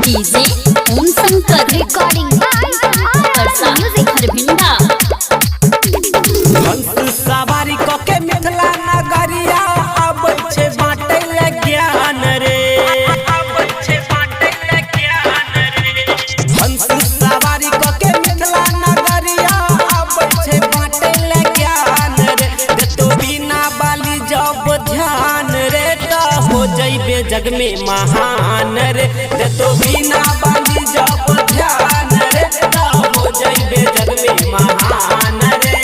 DJ Om Shankar recording by Parsa music Harbhinda. हंस सवारी क के मिथिला नगरिया आबै छे बाटै ले ज्ञान रे, आबै छे बाटै ले ज्ञान रे। हंस सवारी क के मिथिला नगरिया आबै छे बाटै ले ज्ञान रे। देतो बिना बाली जब ध्यान रे त हो जइबे जग में महान रे। देतो बिना बाली जब ध्यान रे त हो जइबे जग में महान रे।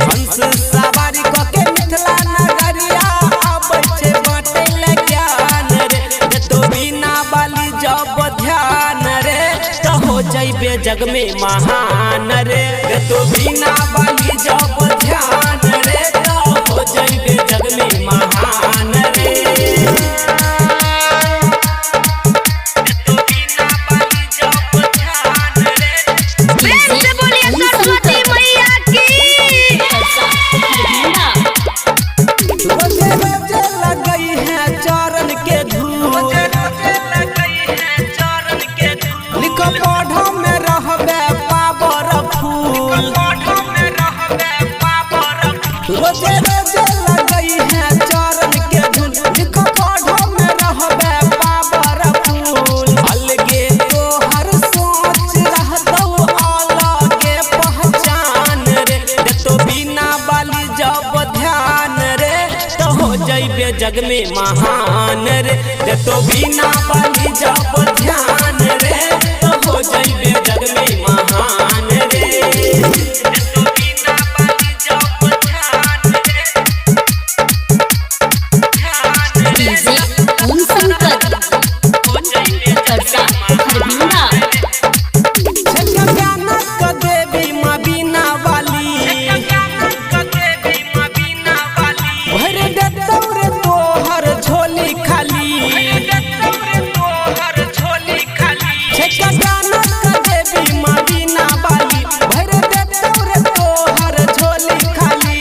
हंस सवारी क के मिथिला नगरिया आबै छे बाटै ले ज्ञान रे। देतो बिना बाली जब ध्यान रे त हो जइबे जग में महान रे। देतो बिना बाली जब ध्यान रे त हो जइबे जग में महान रे। रोजे रोजे लगई है चरण के धूल, लिखो पढ़ो में रहबे पावर फूल। अलगे तोहर सोच रहतौ अलगे पहचान रे। देतो बिना बाली जब ध्यान रे तो हो जइबे जग में महान रे। देतो बिना बाली जब ध्यान रे तो हो जइबे जग में महान रे। डीजे ओम शंकर परसा हरभिंडा। देवी माँ बीना वाली भर देतौ रे तोहर झोली खाली। देवी माँ बीना वाली भर देतौ रे तोहर झोली खाली।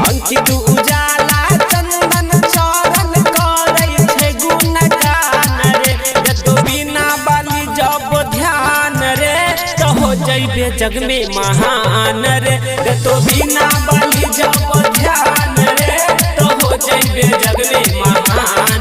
अंकित उजाला चंदन चरण करै छे गुणगान रे। देतो बिना बाली जब ध्यान रे तो हो जइबे जग में महान रे। देतो बिना बाली जब ध्यान रे तो हो जइबे जग में महान।